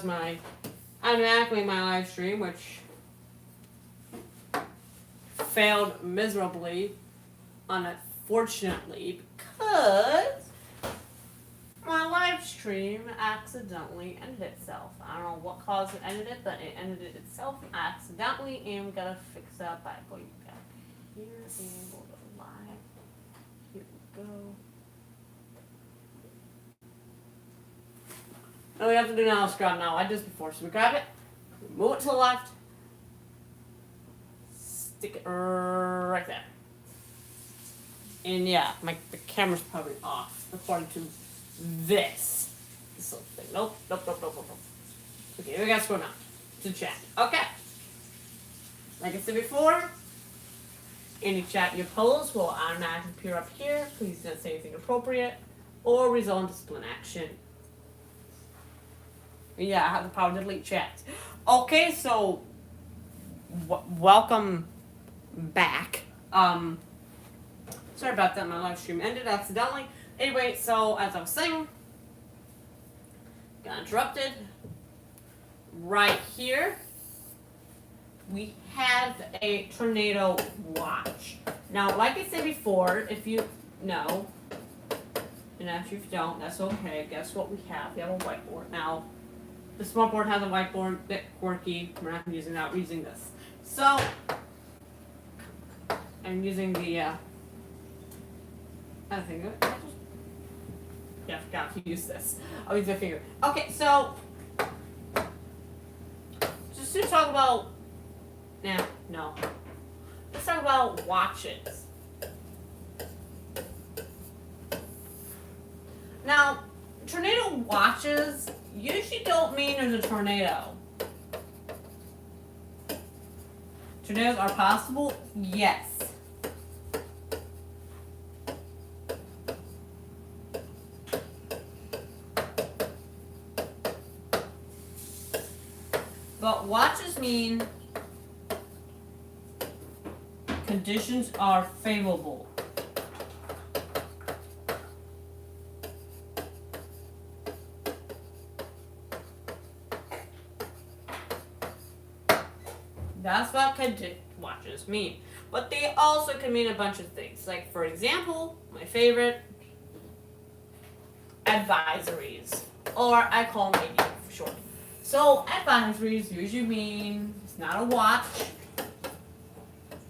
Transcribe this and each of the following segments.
pause automatically my live stream, which failed miserably, unfortunately, because my live stream accidentally ended itself. I don't know what caused it ended it, but it ended it itself accidentally, and we gotta fix that by going back here and go to live. Here we go. All we have to do now is grab now. I did this before, so we grab it, move it to the left, stick it right there. And yeah, the camera's probably off according to this little thing. Nope. Okay, we gotta scroll down to chat. Okay. Like I said before, any chat you post will automatically appear up here. Please don't say anything inappropriate or result in discipline action. Yeah, I have the power to delete chats. Okay, so welcome back. Sorry about that, my live stream ended accidentally. Anyway, so as I was saying, got interrupted. Right here, we have a tornado watch. Now, like I said before, if you know, and actually if you don't, that's okay. Guess what we have? We have a whiteboard. Now, the smart board has a whiteboard, a bit quirky. We're not using that, we're using this. So, I'm using the, I think, yeah, I forgot to use this. I'll use my finger. Okay, so, just to talk about, no. Let's talk about watches. Now, tornado watches usually don't mean there's a tornado. Tornadoes are possible? Yes. But watches mean conditions are favorable. That's what watches mean. But they also can mean a bunch of things. Like, for example, my favorite, advisories. Or I call them MEW for short. So, advisories usually mean it's not a watch.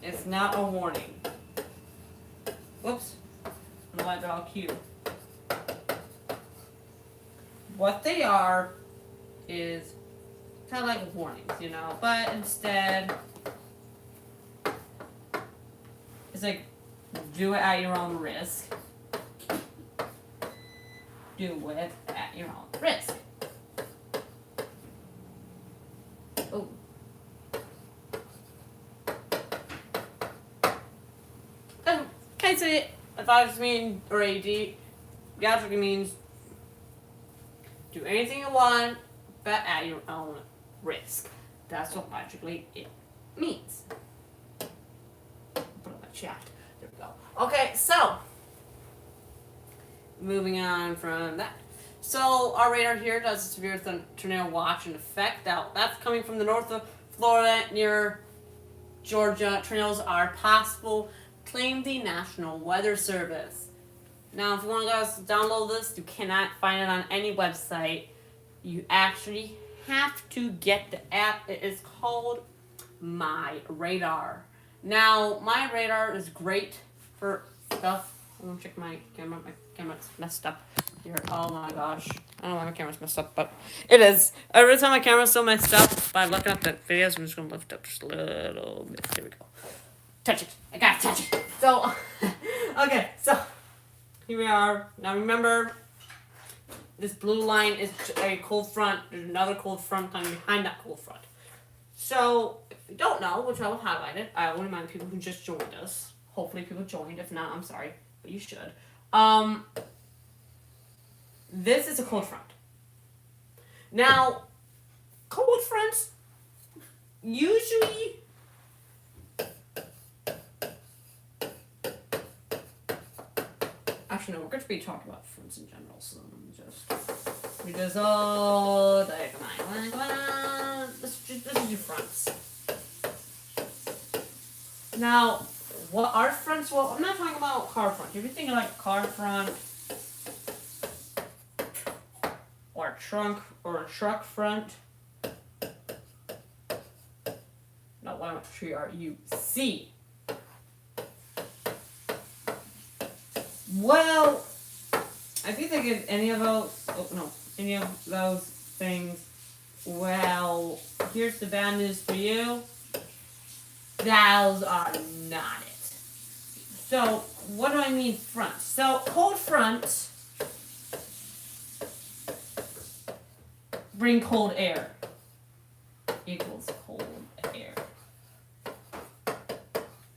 It's not a warning. Whoops. I don't know why they're all cute. What they are is kind of like warnings, you know, but instead, it's like, do it at your own risk. Do it at your own risk. Oh. Can I say advice mean or AD? Logically means do anything you want, but at your own risk. That's what logically it means. Put it in the chat. There we go. Okay, so moving on from that. So our radar here does a severe tornado watch in effect. Now that's coming from the north of Florida near Georgia. Tornadoes are possible. Claim the National Weather Service. Now, if you want to guys download this, you cannot find it on any website. You actually have to get the app. It is called My Radar. Now, My Radar is great for stuff. I'm gonna check my camera. My camera's messed up here. Oh my gosh. I don't know why my camera's messed up, but it is. Every time my camera's so messed up, by looking at the videos, I'm just gonna lift up just a little bit. There we go. Touch it. I gotta touch it. So, okay, so here we are. Now remember, this blue line is a cold front. There's another cold front coming behind that cold front. So, if you don't know, which I will highlight it, I will remind people who just joined us. Hopefully people joined. If not, I'm sorry, but you should. This is a cold front. Now, cold fronts usually actually no, we're going to be talking about fronts in general, so I'm just read this all diagonal. Now, what our fronts, well, I'm not talking about car front. If you're thinking like car front or a truck front, no, why not TRUC? Well, if you think of any of those things, well, here's the bad news for you. Those are not it. So, what do I mean front? So, cold front bring cold air equals cold air.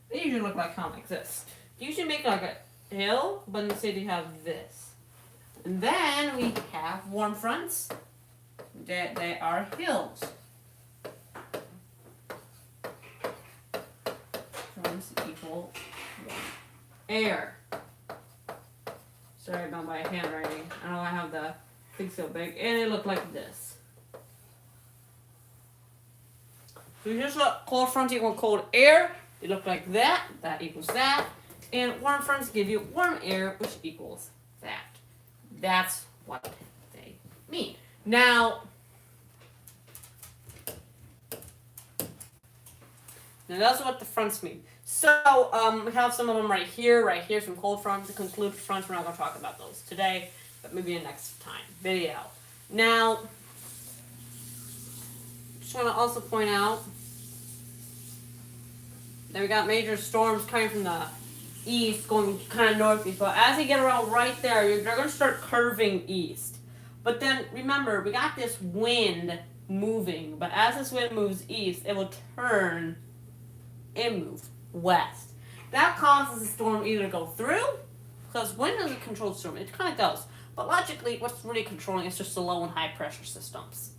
They usually look like comics. This. You usually make like a hill, but instead you have this. And then we have warm fronts. They are hills. Fronts equal warm air. Sorry about my handwriting. I know I have the thing so big, and it looked like this. So you just look cold front equal cold air. They look like that. That equals that. And warm fronts give you warm air, which equals that. That's what they mean. Now that's what the fronts mean. So we have some of them right here, some cold fronts, the concluded fronts. We're not going to talk about those today, but maybe in next time video. Now, just want to also point out that we got major storms coming from the east, going kind of northeast. But as you get around right there, they're going to start curving east. But then remember, we got this wind moving. But as this wind moves east, it will turn and move west. That causes the storm either to go through, because wind doesn't control the storm. It kind of does. But logically, what's really controlling is just the low and high pressure systems.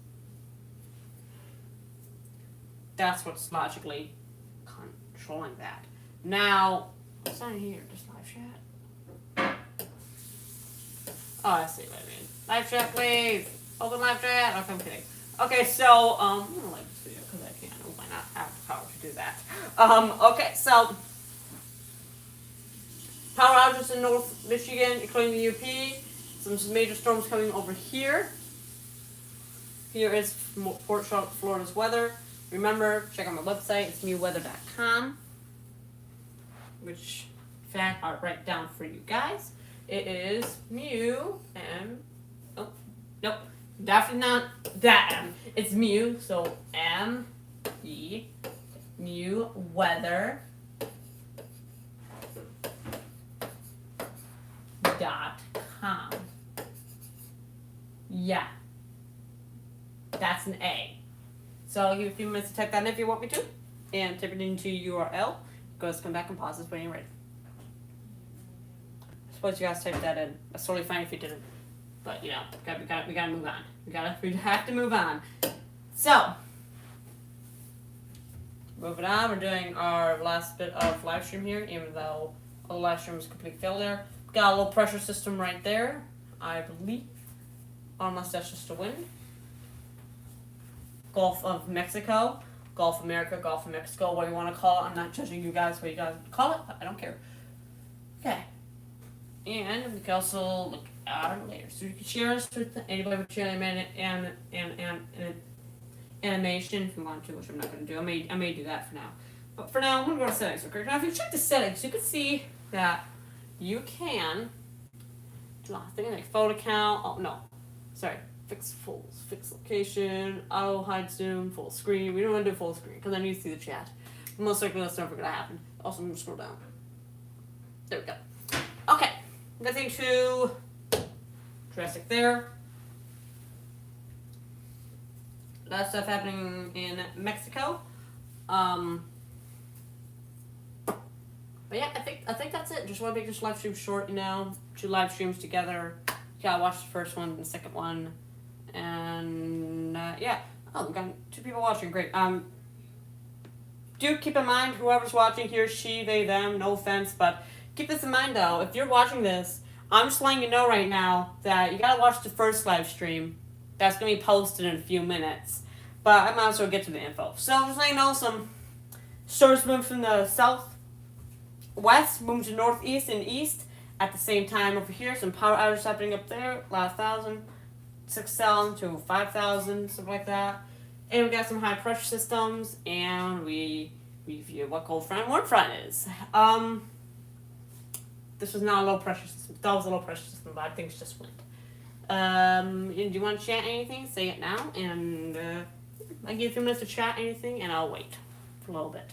That's what's logically controlling that. Now, what's on here? Just live chat? Oh, I see what I mean. Live chat, please. Open live chat. Okay, I'm kidding. Okay, so, I'm going to like this video because I can. Why not? I have the power to do that. Okay, so, power outages in North Michigan, including the UP. Some major storms coming over here. Here is Port Charlotte, Florida's weather. Remember, check out my website. It's MEWweather.com. Which, in fact, I'll write down for you guys. It is MEW, oh, nope, definitely not that M. It's MEW, so M-E, MEWweather.com. Yeah, that's an A. So I'll give you a few minutes to type that in if you want me to, and type it into URL. Go ahead, come back and pause this when you're ready. I suppose you guys typed that in. That's totally fine if you didn't, but you know, we gotta move on. We have to move on. So, moving on, we're doing our last bit of live stream here, even though the live stream was a complete failure. Got a low pressure system right there, I believe, unless that's just a wind. Gulf of Mexico, Gulf of America, Gulf of Mexico, what do you want to call it? I'm not judging you guys what you guys call it, but I don't care. Okay. And we can also look at it later. So you can share us with anybody with your animation if you want to, which I'm not going to do. I may do that for now. But for now, I'm going to go to settings. Okay. Now, if you check the settings, you can see that you can do things like photo count. Oh, no. Sorry. Fix location, auto hide zoom, full screen. We don't want to do full screen because I need to see the chat. Most likely that's never going to happen. Also, I'm going to scroll down. There we go. Okay. Nothing too drastic there. That stuff happening in Mexico. But yeah, I think that's it. Just want to make this live stream short, you know. 2 live streams together. You gotta watch the first one and the second one. And yeah. Oh, we got 2 people watching. Great. Do keep in mind, whoever's watching here, she, they, them, no offense, but keep this in mind though. If you're watching this, I'm just letting you know right now that you gotta watch the first live stream. That's gonna be posted in a few minutes. But I might as well get to the info. So just letting you know, some storms moving from the south west, moving to northeast and east. At the same time over here, some power outages happening up there. Last 1,000, 6,000 to 5,000, something like that. And we got some high pressure systems, and we review what cold front and warm front is. This was not a low pressure system. That was a low pressure system, but things just went. And do you want to chat anything? Say it now, and I'll give you a few minutes to chat anything, and I'll wait for a little bit.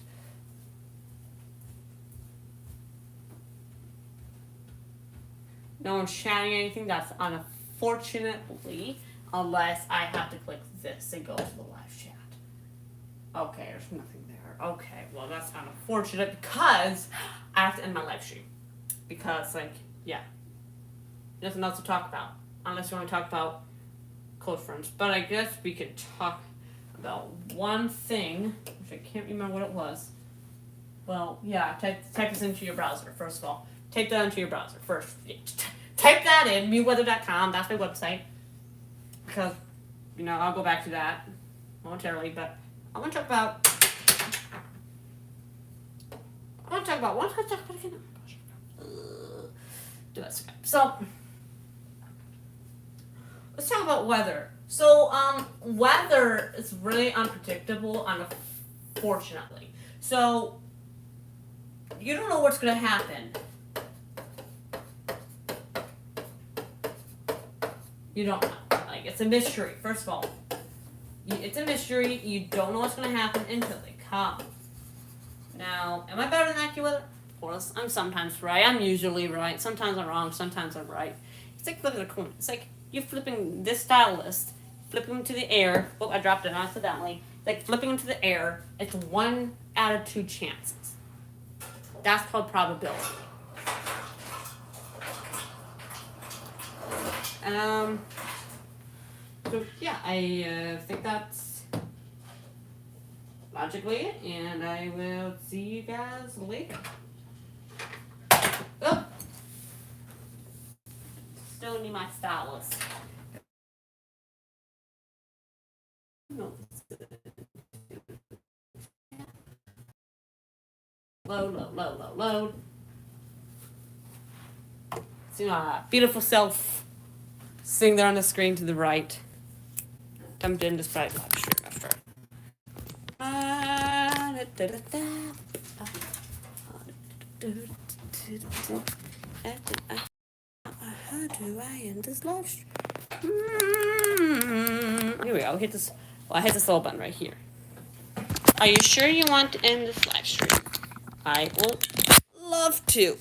No one's chatting anything. That's unfortunately, unless I have to click this and go to the live chat. Okay, there's nothing there. Okay, well that's unfortunate because I have to end my live stream. Because, like, yeah, nothing else to talk about. Unless you want to talk about cold fronts. But I guess we could talk about one thing, which I can't remember what it was. Well, yeah, type this into your browser, first of all. Type that into your browser first. Type that in, MEWweather.com, that's my website. Because, you know, I'll go back to that momentarily, but I want to talk about again. Do that. So, let's talk about weather. So, weather is really unpredictable, unfortunately. So, you don't know what's going to happen. You don't know. Like, it's a mystery, first of all. It's a mystery. You don't know what's going to happen until they come. Now, am I better than AccuWeather? Of course, I'm sometimes right. I'm usually right. Sometimes I'm wrong. Sometimes I'm right. It's like flipping a coin. It's like you flipping this style list, flipping into the air. Oh, I dropped it accidentally. Like flipping into the air. It's 1 out of 2 chances. That's called probability. So yeah, I think that's logically it, and I will see you guys later. Oh, still need my stylus. Load. See my beautiful self sitting there on the screen to the right. Jumped in this bright live stream after. How do I end this live stream? Here we go. I'll hit this. Well, I hit this little button right here. Are you sure you want to end this live stream? I will love to.